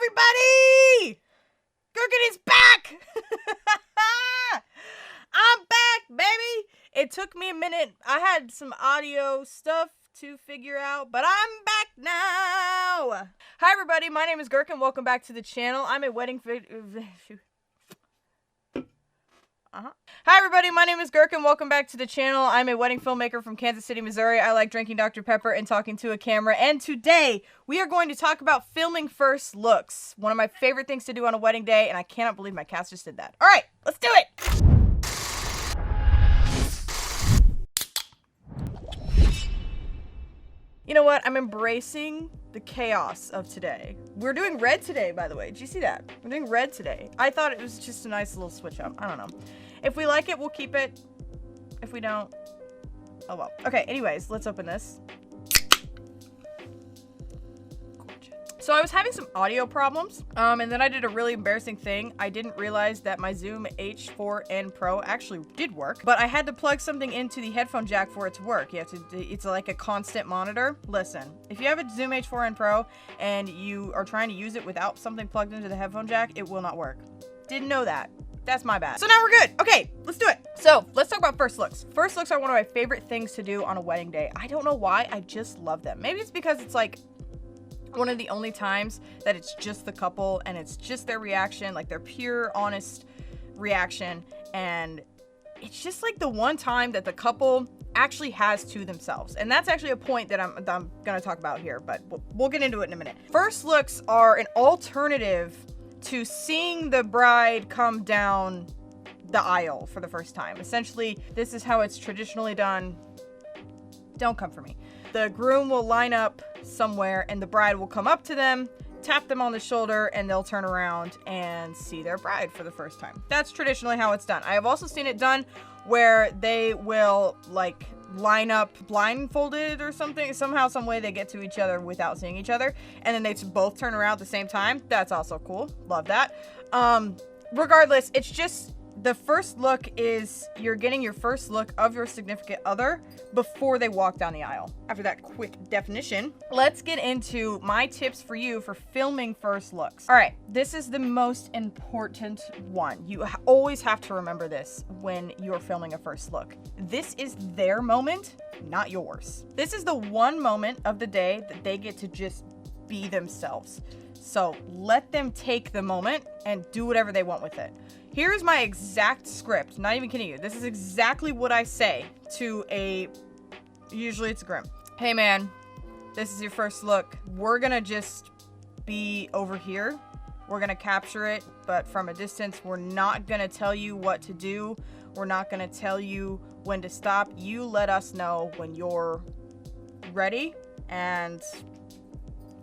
everybody! Gerken is back! I'm back, baby! It took me a minute. I had some audio stuff to figure out, but I'm back now! Hi, everybody. My name is Gerken. Welcome back to the channel. I'm a wedding... Hi, everybody. My name is Gerken. Welcome back to the channel. I'm a wedding filmmaker from Kansas City, Missouri. I like drinking Dr. Pepper and talking to a camera. And today, we are going to talk about filming first looks. One of my favorite things to do on a wedding day, and I cannot believe my cast just did that. All right, let's do it. You know what? I'm embracing the chaos of today. We're doing red today, by the way. Did you see that? We're doing red today. I thought it was just a nice little switch up. I don't know. If we like it, we'll keep it. If we don't, oh well. Okay, anyways, let's open this. So I was having some audio problems, and then I did a really embarrassing thing. I didn't realize that my Zoom H4n Pro actually did work, but I had to plug something into the headphone jack for it to work. You have to, it's like a constant monitor. Listen, if you have a Zoom H4n Pro and you are trying to use it without something plugged into the headphone jack, it will not work. Didn't know that. That's my bad. So now we're good. Okay, let's do it. So let's talk about first looks. First looks are one of my favorite things to do on a wedding day. I don't know why, I just love them. Maybe it's because it's like one of the only times that it's just the couple and it's just their reaction, like their pure, honest reaction. And it's just like the one time that the couple actually has to themselves. And that's actually a point that I'm gonna talk about here, but we'll get into it in a minute. First looks are an alternative to seeing the bride come down the aisle for the first time. Essentially, this is how it's traditionally done. Don't come for me. The groom will line up somewhere and the bride will come up to them, tap them on the shoulder, and they'll turn around and see their bride for the first time. That's traditionally how it's done. I have also seen it done where they will like line up blindfolded or something. Somehow, some way they get to each other without seeing each other, and then they both turn around at the same time. That's also cool. Love that. Regardless, it's just the first look is you're getting your first look of your significant other before they walk down the aisle. After that quick definition, let's get into my tips for you for filming first looks. All right, this is the most important one. You always have to remember this when you're filming a first look. This is their moment, not yours. This is the one moment of the day that they get to just be themselves. So let them take the moment and do whatever they want with it. Here's my exact script, not even kidding you. This is exactly what I say to usually it's a groom. Hey man, this is your first look. We're gonna just be over here. We're gonna capture it, but from a distance. We're not gonna tell you what to do. We're not gonna tell you when to stop. You let us know when you're ready, and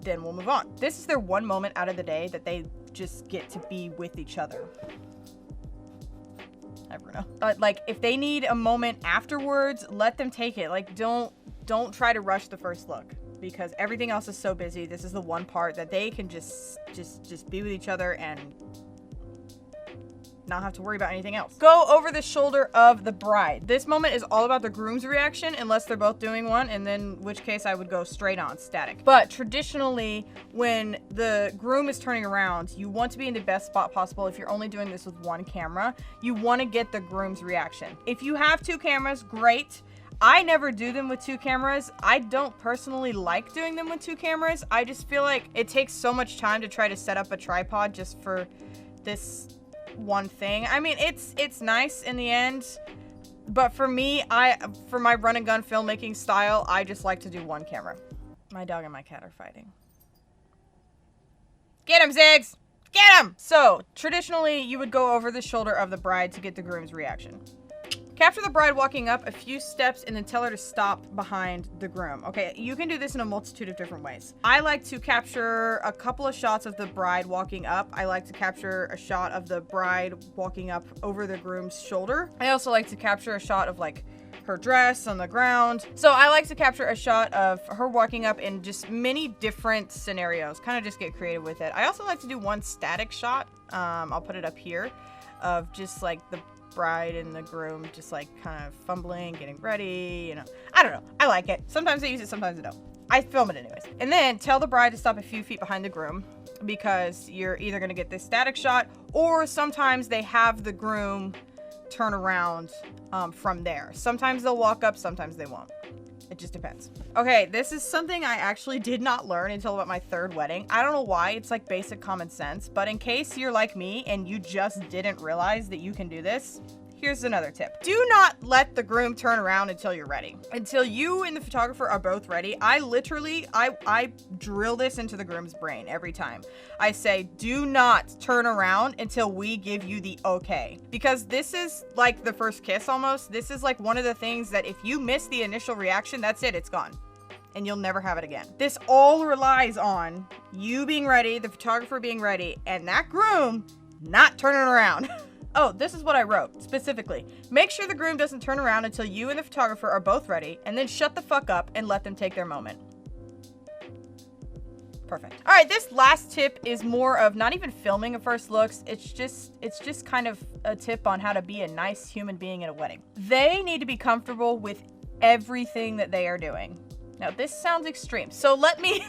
then we'll move on. This is their one moment out of the day that they just get to be with each other. Never know. But like, if they need a moment afterwards, let them take it. Like, don't try to rush the first look because everything else is so busy. This is the one part that they can just be with each other and not have to worry about anything else. Go over the shoulder of the bride. This moment is all about the groom's reaction, unless they're both doing one, and then in which case I would go straight on static. But traditionally, when the groom is turning around, you want to be in the best spot possible. If you're only doing this with one camera, you want to get the groom's reaction. If you have two cameras, great. I never do them with two cameras. I don't personally like doing them with two cameras. I just feel like it takes so much time to try to set up a tripod just for this one thing. I mean, it's nice in the end, but for me, for my run and gun filmmaking style, I just like to do one camera. My dog and my cat are fighting. Get him, Ziggs! Get him! So, traditionally, you would go over the shoulder of the bride to get the groom's reaction. Capture the bride walking up a few steps and then tell her to stop behind the groom. Okay, you can do this in a multitude of different ways. I like to capture a couple of shots of the bride walking up. I like to capture a shot of the bride walking up over the groom's shoulder. I also like to capture a shot of like her dress on the ground. So I like to capture a shot of her walking up in just many different scenarios, kind of just get creative with it. I also like to do one static shot. I'll put it up here of just like the bride and the groom just like kind of fumbling, getting ready, you know. I don't know. I like it. Sometimes I use it, sometimes I don't. I film it anyways. And then tell the bride to stop a few feet behind the groom, because you're either going to get this static shot, or sometimes they have the groom turn around from there. Sometimes they'll walk up, sometimes they won't. It just depends. Okay, this is something I actually did not learn until about my 3rd wedding. I don't know why, it's like basic common sense, but in case you're like me and you just didn't realize that you can do this, here's another tip. Do not let the groom turn around until you're ready. Until you and the photographer are both ready. I drill this into the groom's brain every time. I say, do not turn around until we give you the okay. Because this is like the first kiss almost. This is like one of the things that if you miss the initial reaction, that's it, it's gone. And you'll never have it again. This all relies on you being ready, the photographer being ready, and that groom not turning around. Oh, this is what I wrote, specifically. Make sure the groom doesn't turn around until you and the photographer are both ready, and then shut the fuck up and let them take their moment. Perfect. All right, this last tip is more of not even filming a first looks. It's just kind of a tip on how to be a nice human being at a wedding. They need to be comfortable with everything that they are doing. Now, this sounds extreme, so let me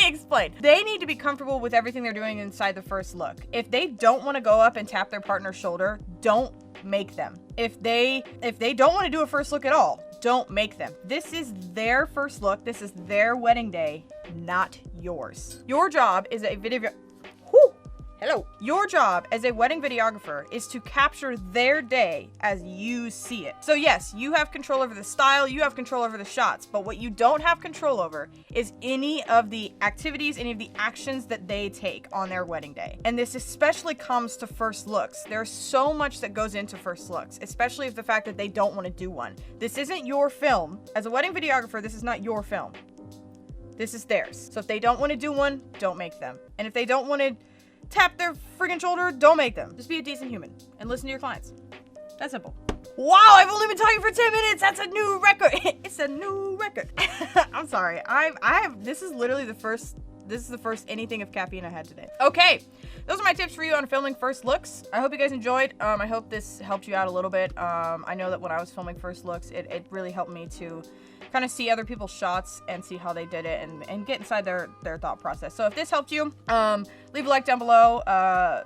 explain. They need to be comfortable with everything they're doing inside the first look. If they don't want to go up and tap their partner's shoulder, don't make them. If they don't want to do a first look at all, don't make them. This is their first look. This is their wedding day, not yours. Your job is a video... Hello. Your job as a wedding videographer is to capture their day as you see it. So yes, you have control over the style, you have control over the shots, but what you don't have control over is any of the activities, any of the actions that they take on their wedding day. And this especially comes to first looks. There's so much that goes into first looks, especially if the fact that they don't want to do one. This isn't your film. As a wedding videographer, this is not your film. This is theirs. So if they don't want to do one, don't make them. And if they don't want to tap their friggin' shoulder, don't make them. Just be a decent human and listen to your clients. That's simple. Wow, I've only been talking for 10 minutes. That's a new record. It's a new record. I'm sorry. This is literally the first anything of caffeine I had today. Okay, those are my tips for you on filming first looks. I hope you guys enjoyed. I hope this helped you out a little bit. I know that when I was filming first looks, it really helped me to kind of see other people's shots and see how they did it and get inside their thought process. So if this helped you, leave a like down below.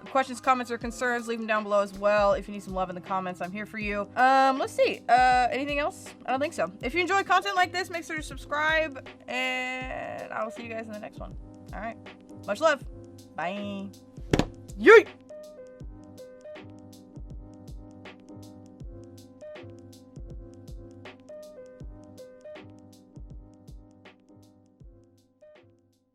Questions, comments, or concerns, leave them down below as well. If you need some love in the comments, I'm here for you. Let's see. Anything else? I don't think so. If you enjoy content like this, make sure to subscribe, and I will see you guys in the next one. All right. Much love. Bye. Yeet!